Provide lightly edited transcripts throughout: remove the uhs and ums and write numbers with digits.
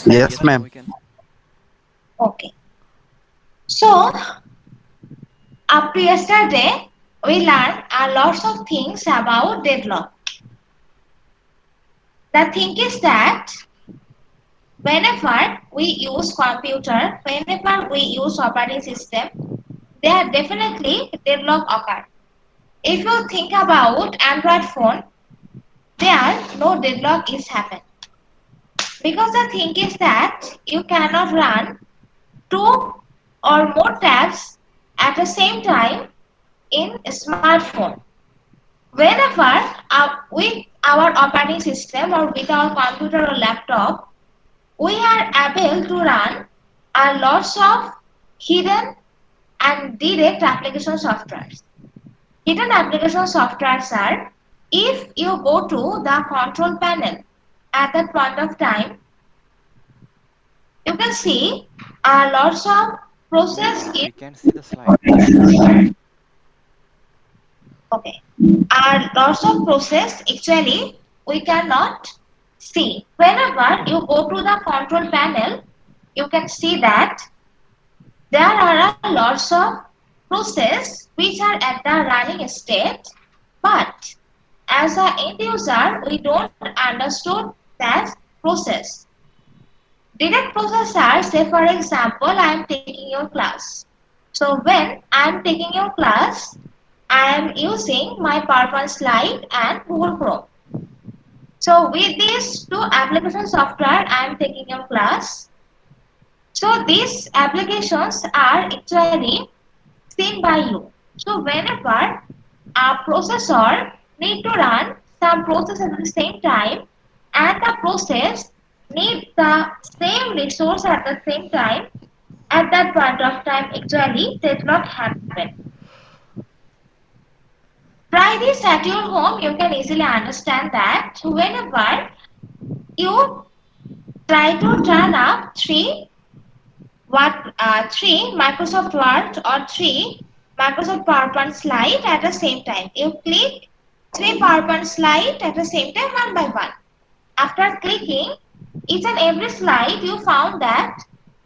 Yes, Yes, ma'am, ma'am. we can. Okay. So, up to yesterday, we learned a lots of things about deadlock. The thing is that whenever we use computer, whenever we use operating system, there definitely deadlock occur. If you think about Android phone, there no deadlock is happen. Because the thing is that you cannot run two or more tabs at the same time in a smartphone. Whenever with our operating system or with our computer or laptop, we are able to run a lots of hidden and direct application softwares. Hidden application softwares are if you go to the control panel at that point of time, you can see lots of process Ma'am, in we can't see the slide. okay. Lots of process actually we cannot see. Whenever you go to the control panel, you can see that there are lots of process which are at the running state, but as an end user, we don't understood that process. Direct process are, say for example, I am taking your class. So when I am taking your class, I am using my PowerPoint slide and Google Chrome. So with these two application software, I am taking your class. So these applications are actually seen by you. So whenever a processor need to run some process at the same time and the process need the same resource at the same time, at that point of time actually deadlock happen. Try this at your home, you can easily understand that whenever you try to turn up three Microsoft Word or three Microsoft PowerPoint slide at the same time. You click three PowerPoint slide at the same time one by one. After clicking each and every slide, you found that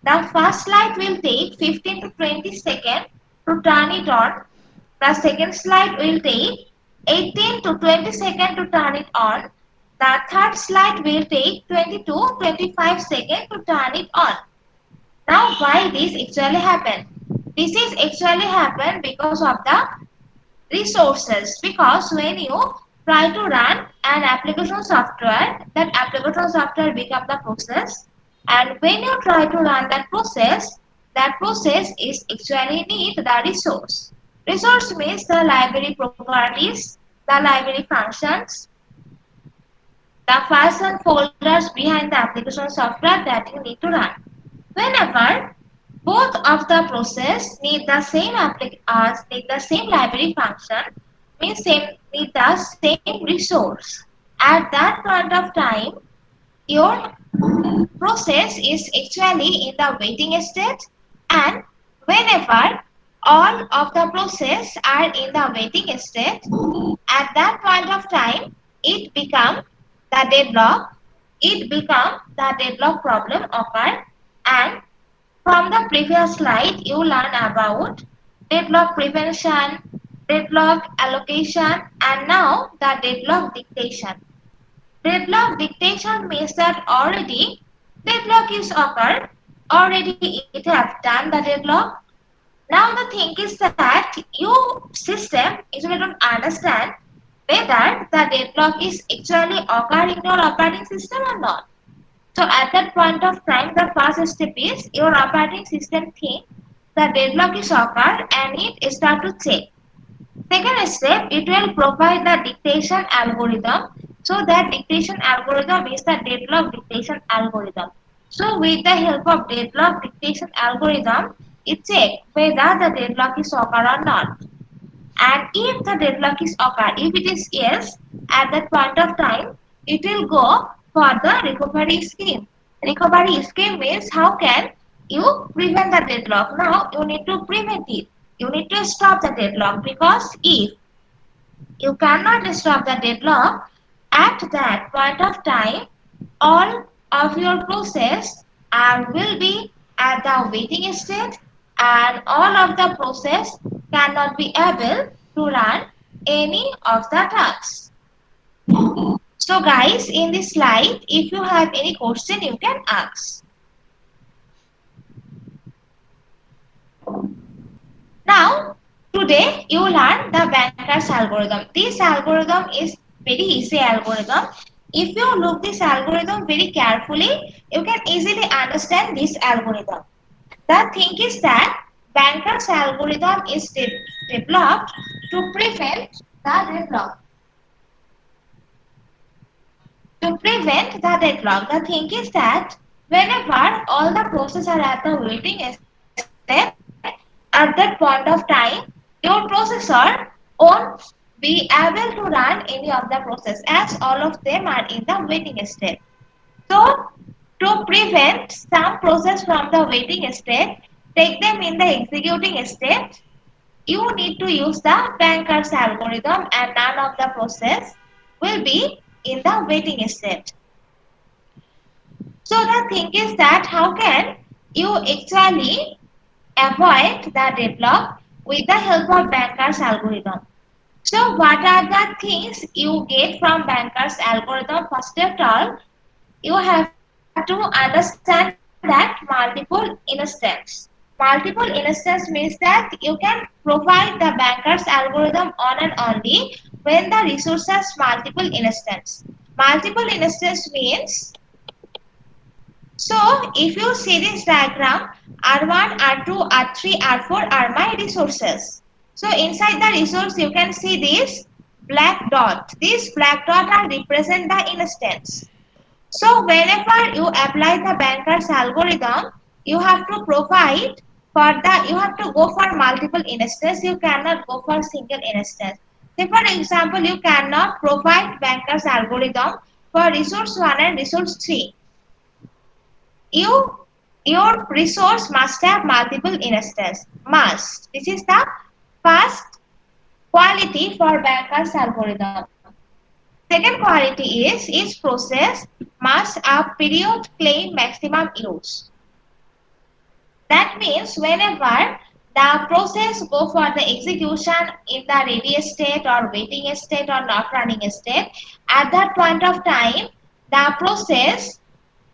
the first slide will take 15 to 20 seconds to turn it on. The second slide will take 18 to 20 seconds to turn it on. The third slide will take 20 to 25 seconds to turn it on. Now why this actually happen? This is actually happen because of the resources, because when you try to run an application software, that application software become the process, and when you try to run that process is actually need the resource. Resource means the library properties, the library functions, the files and folders behind the application software that you need to run. Whenever both of the process need the same library function, means same need the same resource. At that point of time, your process is actually in the waiting state, and whenever all of the process are in the waiting state, at that point of time, it become the deadlock. It become the deadlock problem occur, and from the previous slide, you learn about deadlock prevention, deadlock allocation, and now the deadlock dictation. Deadlock dictation means that already deadlock is occurred, already it have done the deadlock. Now the thing is that you system usually don't understand whether the deadlock is actually occurring in your operating system or not. So at that point of time, the first step is your operating system think the deadlock is occurred and it start to check. Second step, it will provide the dictation algorithm. So that dictation algorithm is the deadlock dictation algorithm. So with the help of deadlock dictation algorithm, it check whether the deadlock is occur or not. And if the deadlock is occur, if it is yes, at that point of time, it will go for the recovery scheme. Recovery scheme means how can you prevent the deadlock. Now you need to prevent it. You need to stop the deadlock, because if you cannot stop the deadlock, at that point of time, all of your process and will be at the waiting state, and all of the process cannot be able to run any of the tasks. So guys, in this slide, if you have any question, you can ask. Now, today you learn the banker's algorithm. This algorithm is very easy algorithm. If you look this algorithm very carefully, you can easily understand this algorithm. The thing is that banker's algorithm is developed to prevent the deadlock. To prevent the deadlock, the thing is that whenever all the processes are at the waiting step, at that point of time, your processor won't be able to run any of the process as all of them are in the waiting state. So, to prevent some process from the waiting state, take them in the executing state, you need to use the banker's algorithm and none of the process will be in the waiting state. So the thing is that how can you actually avoid the deadlock with the help of banker's algorithm? So what are the things you get from banker's algorithm? First of all, you have to understand that multiple instance. Multiple instance means that you can provide the banker's algorithm on and only when the resource has multiple instance. Multiple instance means, so if you see this diagram, R1, R2, R3, R4 are my resources. So inside the resource you can see this black dot. These black dot are represent the instance. So whenever you apply the banker's algorithm, you have to provide for the, you have to go for multiple instances. You cannot go for single instance. Say for example, you cannot provide banker's algorithm for resource 1 and resource 3. Your resource must have multiple instances. Must. This is the first quality for banker's algorithm. Second quality is each process must a period claim maximum use. That means whenever the process go for the execution in the ready state or waiting state or not running state, at that point of time, the process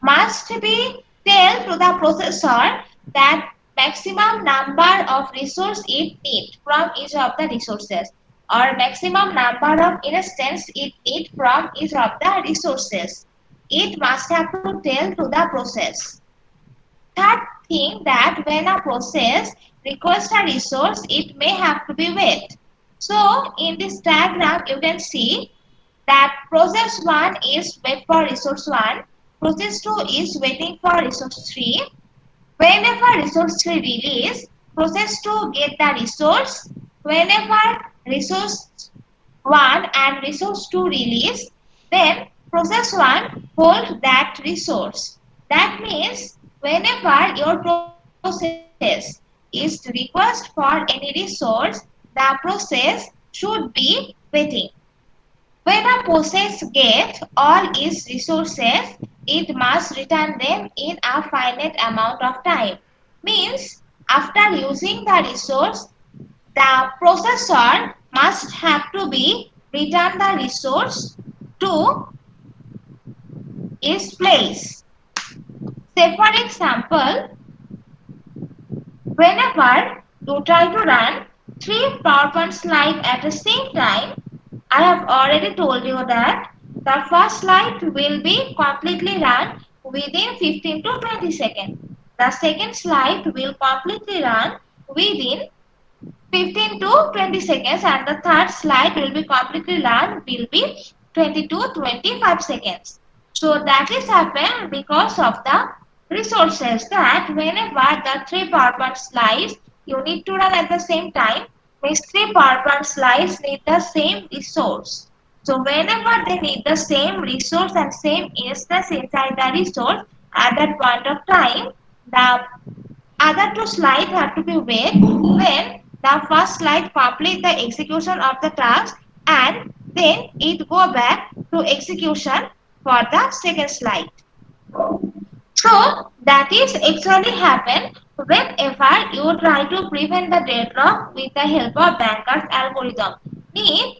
must be tell to the processor that maximum number of resource it need from each of the resources, or maximum number of instance it need from each of the resources. It must have to tell to the process. Third thing, that when a process requires a resource, it may have to be wait. So in this diagram you can see that process 1 is wait for resource 1, process 2 is waiting for resource 3. Whenever resource 3 release, process 2 get the resource. Whenever resource 1 and resource 2 release, then process 1 hold that resource. That means whenever your process is request for any resource, the process should be waiting. When a process gets all its resources, it must return them in a finite amount of time. Means after using the resource, the processor must have to be return the resource to its place. Say for example, whenever you try to run 3 PowerPoint slides at the same time, I have already told you that the first slide will be completely run within 15 to 20 seconds. The second slide will completely run within 15 to 20 seconds, and the third slide will be completely run will be 20 to 25 seconds. So that is happened because of the resources, that whenever the 3 PowerPoint slides you need to run at the same time, means 3 PowerPoint slides need the same resource. So whenever they need the same resource and same instance inside the resource, at that point of time, the other two slides have to be wait when the first slide complete the execution of the task, and then it go back to execution for the second slide. So That is actually happen whenever you try to prevent the deadlock with the help of Banker's algorithm. Means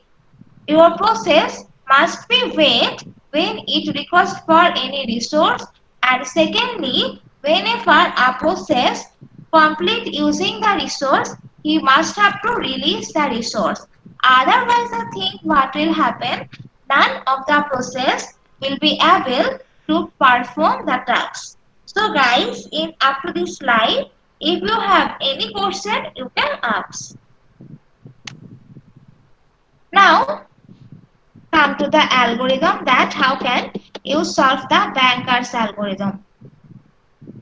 your process must be wait when it requests for any resource, and secondly, whenever a process complete using the resource, he must have to release the resource. Otherwise, I think what will happen, none of the process will be able to perform the task. So guys, in up to this slide, if you have any question, you can ask. Now, come to the algorithm, that how can you solve the Banker's algorithm.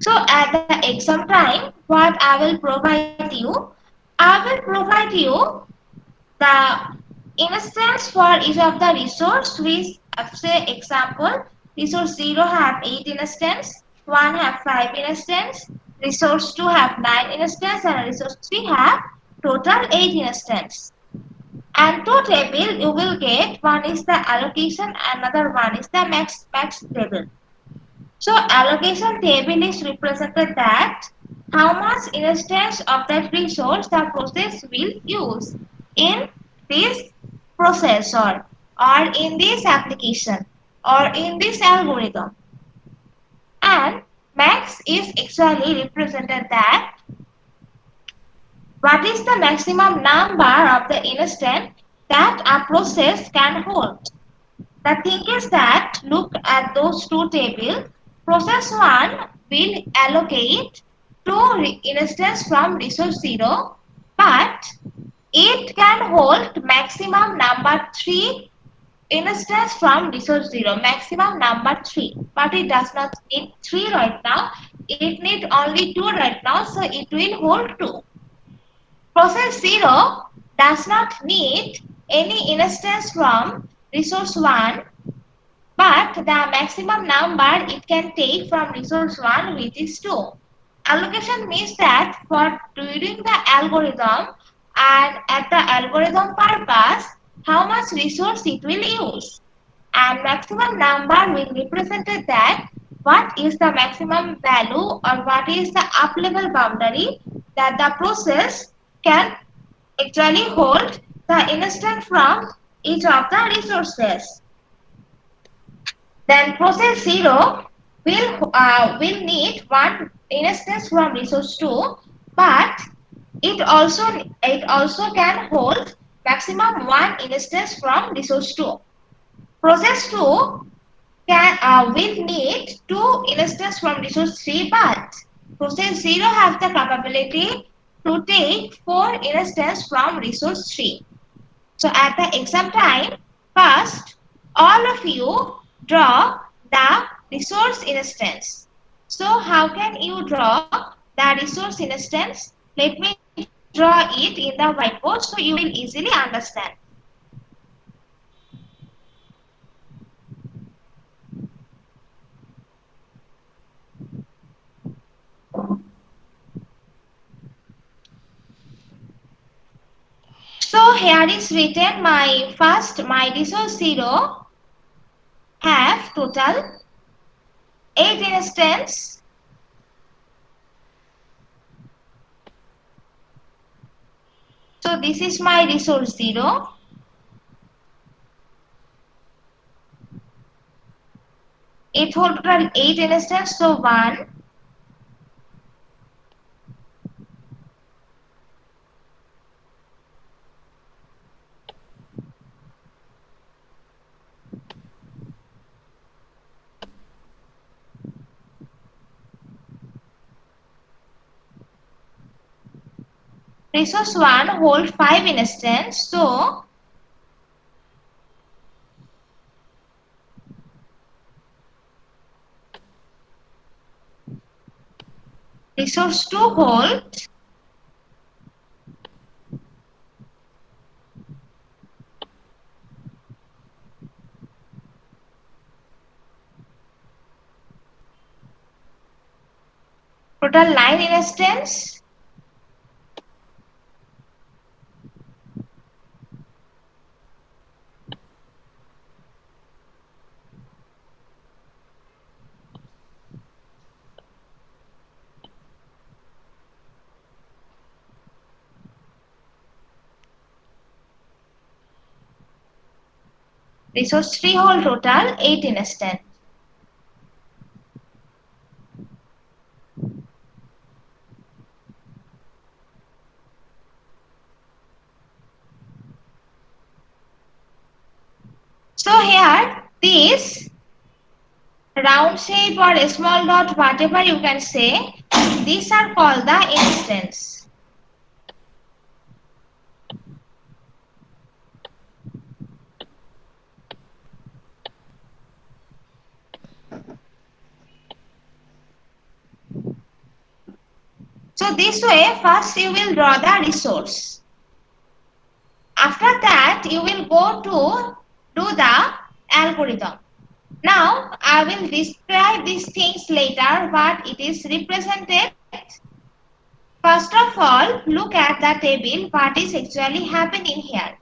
So at the exam time, what I will provide you, I will provide you the instance for each of the resource. We say example, resource 0 have 8 instance, 1 have 5 instance, resource 2 have 9 instance, and resource 3 have total 8 instance. And two table you will get, one is the allocation, another one is the max table. So allocation table is represented that how much instance of that resource the process will use in this processor or in this application or in this algorithm. And max is actually represented that what is the maximum number of the instance that a process can hold. The thing is that look at those two tables. Process 1 will allocate 2 instances from resource 0, but it can hold maximum number 3 instances from resource 0, maximum number 3, but it does not need 3 right now. It needs only 2 right now, so it will hold 2. Process 0 does not need any instance from resource 1, but the maximum number it can take from resource 1, which is 2. Allocation means that for during the algorithm and at the algorithm purpose, how much resource it will use. And maximum number will represent that what is the maximum value or what is the up level boundary that the process can actually hold the instance from each of the resources. Then process 0 will need one instance from resource 2, but it also can hold maximum one instance from resource 2. Process 2 will need two instances from resource 3, but process 0 has the capability to take 4 instances from resource 3. So at the exam time, first all of you draw the resource instance. So how can you draw the resource instance? Let me draw it in the whiteboard so you will easily understand. So here is written my resource 0 have total 8 instance. So this is my resource 0. It hold total 8 instance. So 1, resource 1 hold 5 instance. So resource 2 hold total 9 instance. Resource 3 whole total 8 instance. So here this round shape or a small dot, whatever you can say, these are called the instance. So this way, first you will draw the resource. After that, you will go to do the algorithm. Now, I will describe these things later, what it is represented. First of all, look at the table, what is actually happening here.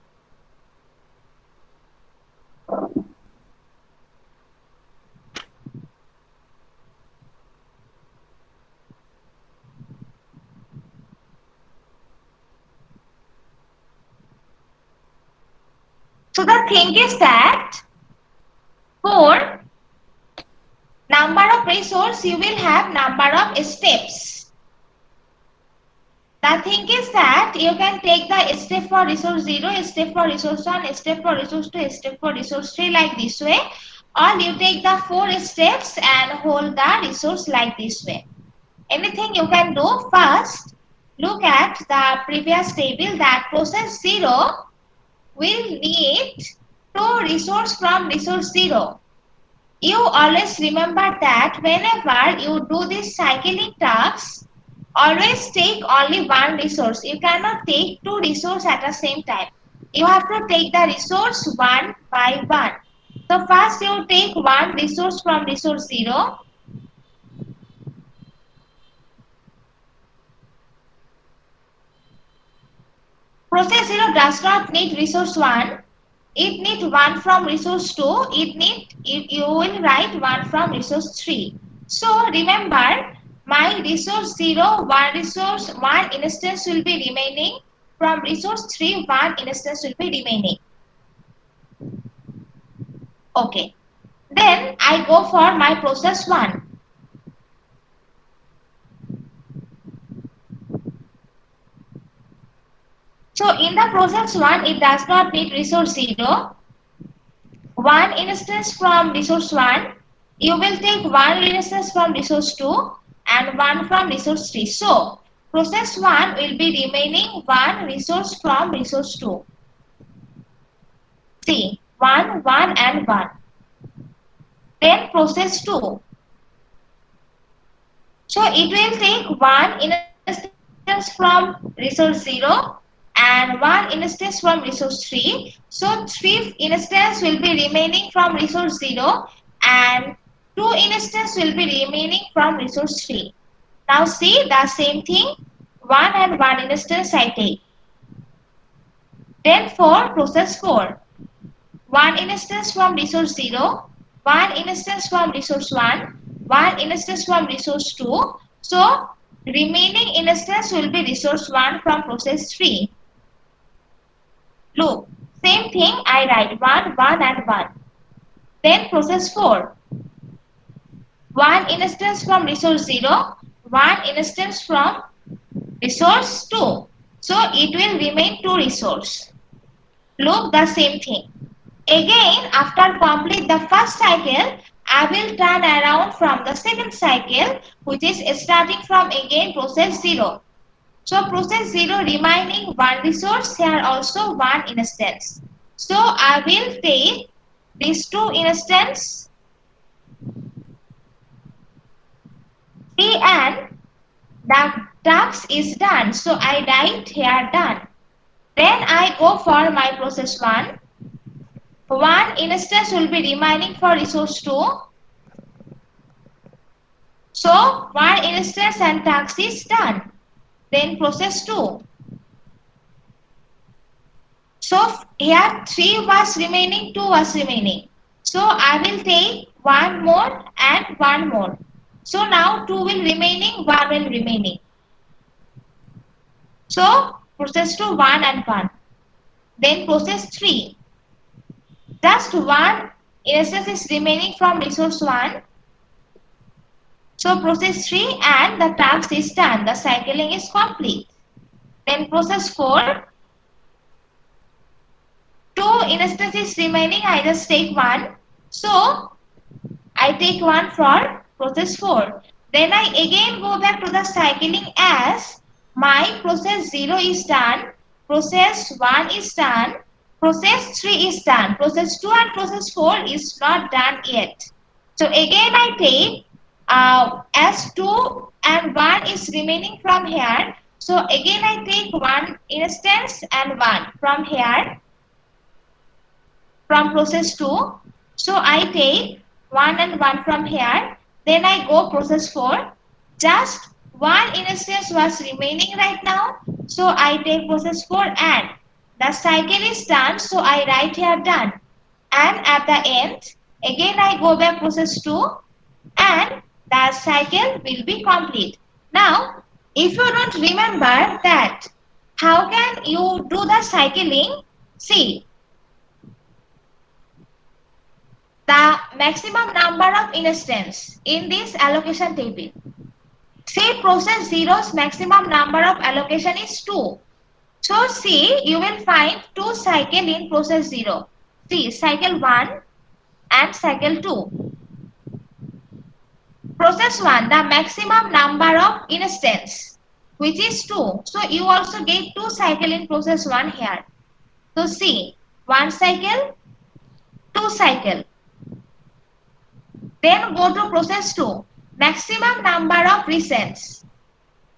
So the thing is that for number of resource, you will have number of steps. The thing is that you can take the step for resource 0, step for resource 1, step for resource 2, step for resource 3 like this way. Or you take the 4 steps and hold the resource like this way. Anything you can do. First, look at the previous table that process 0 will need 2 resource from resource 0. You always remember that whenever you do this cycling task, always take only one resource. You cannot take 2 resources at the same time. You have to take the resource one by one. So first you take one resource from resource 0. Process 0 does not need resource 1. It needs 1 from resource 2. You will write 1 from resource 3. So remember, my resource 0, 1 resource, 1 instance will be remaining. From resource 3, 1 instance will be remaining. Okay. Then I go for my process 1. So in the process 1, it does not need resource 0. 1 instance from resource 1. You will take 1 instance from resource 2 and 1 from resource 3. So process 1 will be remaining 1 resource from resource 2. See, 1, 1 and 1. Then process 2. So it will take 1 instance from resource 0 and 1 instance from resource 3. So 3 instance will be remaining from resource 0 and 2 instance will be remaining from resource 3. Now see the same thing, 1 and 1 instance I take. Then for process 4, 1 instance from resource 0, 1 instance from resource 1, 1 instance from resource 2. So remaining instance will be resource 1 from process 3. Look, same thing I write 1, 1 and 1. Then process 4. 1 instance from resource 0, 1 instance from resource 2. So it will remain 2 resource. Look, the same thing. Again, after complete the first cycle, I will turn around from the second cycle, which is starting from again process 0. So process 0 remaining 1 resource, here also 1 instance. So I will take these 2 instance and the task is done. So I write here done. Then I go for my process 1. 1 instance will be remaining for resource 2. So 1 instance and task is done. Then process 2. So here 3 was remaining, 2 was remaining. So I will take 1 more and 1 more. So now 2 will remaining, 1 will remaining. So process 2, 1 and 1. Then process 3. Just one instance is remaining from resource 1. So process 3 and the task is done. The cycling is complete. Then process 4. 2 instances remaining. I just take 1. So I take 1 for process 4. Then I again go back to the cycling as my process 0 is done. Process 1 is done. Process 3 is done. Process 2 and process 4 is not done yet. So again I take as 2 and 1 is remaining from here. So again I take 1 instance and 1 from here, from process 2. So I take 1 and 1 from here. Then I go process 4. Just 1 instance was remaining right now. So I take process 4 and the cycle is done. So I write here done. And at the end, again I go back process 2 and the cycle will be complete. Now, if you don't remember that, how can you do the cycling? See, the maximum number of instances in this allocation table. Say process 0's maximum number of allocation is 2. So see, you will find 2 cycle in process 0. See, cycle 1 and cycle 2. Process 1, the maximum number of instances, which is 2. So you also get 2 cycle in process 1 here. So see, 1 cycle, 2 cycle. Then go to process 2, maximum number of resets,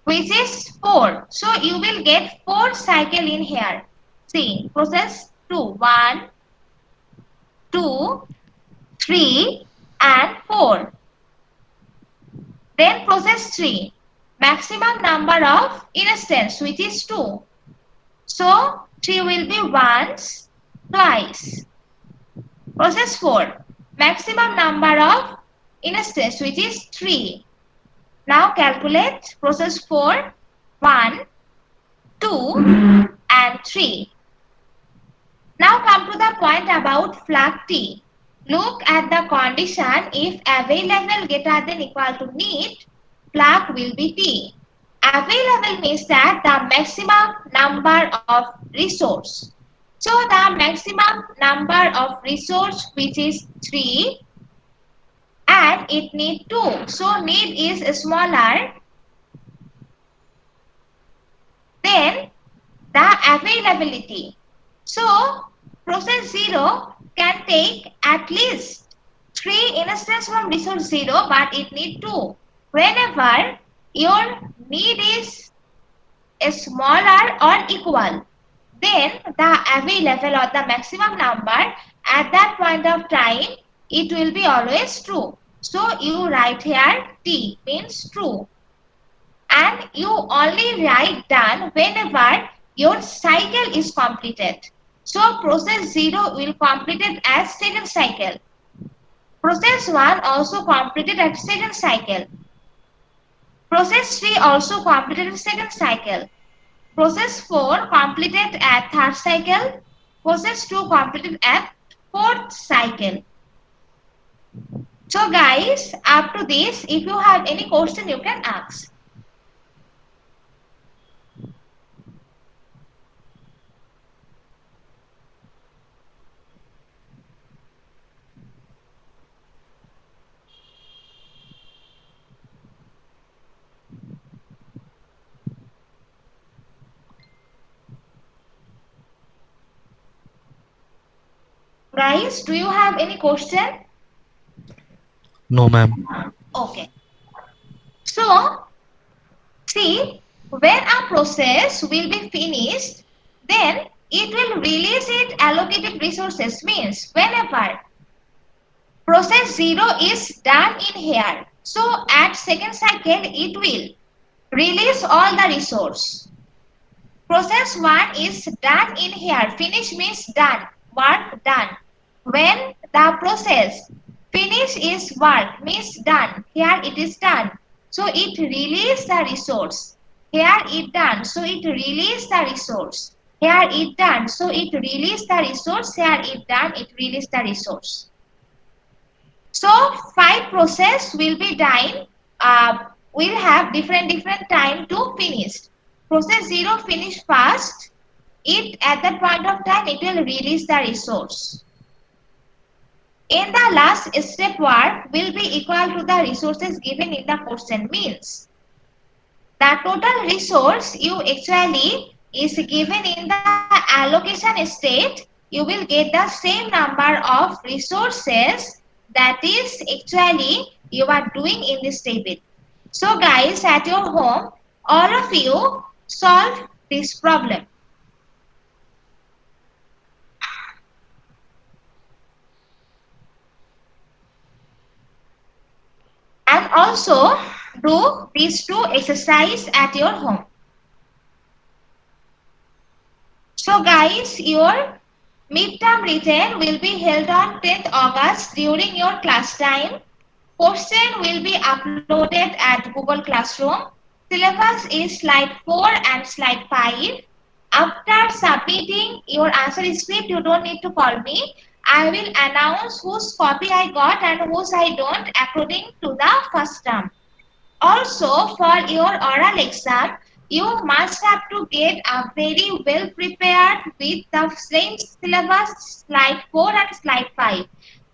which is 4. So you will get 4 cycle in here. See, process 2, 1, 2, 3 and 4. Then process 3, maximum number of instances, which is 2. So 3 will be once, twice. Process 4, maximum number of instances, which is 3. Now calculate process 4, 1, 2 and 3. Now come to the point about flag T. Look at the condition. If available greater than equal to need, flag will be T. Available means that the maximum number of resource. So the maximum number of resource, which is 3, and it need 2. So need is smaller than the availability. So process 0 can take at least 3 instances from resource 0, but it need 2. Whenever your need is smaller or equal, then the available or the maximum number at that point of time, it will be always true. So you write here T means true. And you only write done whenever your cycle is completed. So process 0 will complete it as second cycle. Process 1 also completed at second cycle. Process 3 also completed at second cycle. Process 4 completed at third cycle. Process 2 completed at fourth cycle. So guys, up to this, if you have any question, you can ask. Guys, do you have any question? No, ma'am. Okay. So, see, when a process will be finished, then it will release its allocated resources. Means whenever process 0 is done in here, so at second cycle it will release all the resource. Process 1 is done in here. Finish means done. Work done. When the process finish is work means done. Here it is done. So it release the resource. Here it done. So it release the resource. Here it done. So it release the resource. Here it done. It release the resource. So 5 process will be done. Will have different time to finish. Process 0 finish fast. It at that point of time it will release the resource. In the last step work will be equal to the resources given in the question. Means the total resource you actually is given in the allocation state, you will get the same number of resources that is actually you are doing in this table. So guys, at your home, all of you solve this problem. And also do these two exercise at your home. So guys, your midterm written will be held on 10th August during your class time. Question will be uploaded at Google Classroom. Syllabus is slide 4 and slide 5. After submitting your answer script, you don't need to call me. I will announce whose copy I got and whose I don't according to the first term. Also, for your oral exam, you must have to get a very well prepared with the same syllabus, slide 4 and slide 5.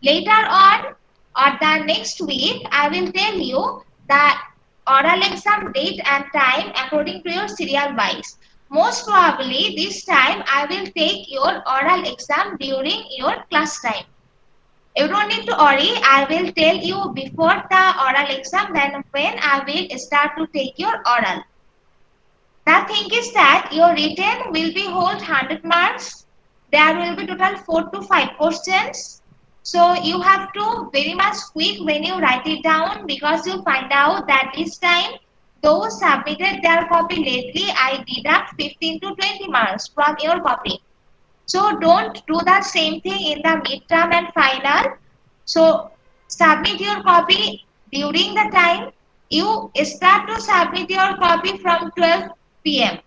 Later on, or the next week, I will tell you the oral exam date and time according to your serial wise. Most probably, this time I will take your oral exam during your class time. You don't need to worry. I will tell you before the oral exam, then when I will start to take your oral. The thing is that your written will be hold 100 marks. There will be total 4 to 5 questions. So you have to very much quick when you write it down, because you find out that this time those submitted their copy lately, I deduct 15 to 20 marks from your copy. So don't do the same thing in the midterm and final. So submit your copy during the time. You start to submit your copy from 12 p.m.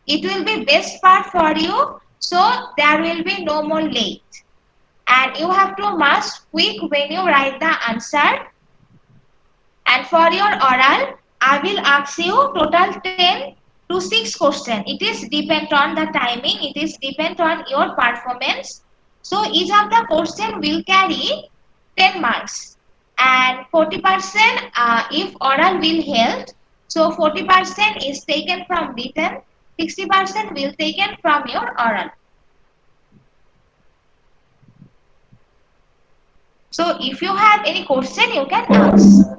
It will be best part for you. So there will be no more late. And you have to must quick when you write the answer. And for your oral, I will ask you total 10 to 6 question. It is depend on the timing. It is depend on your performance. So each of the question will carry 10 marks. And 40% if oral will held. So 40% is taken from written. 60% will taken from your oral. So if you have any question, you can ask.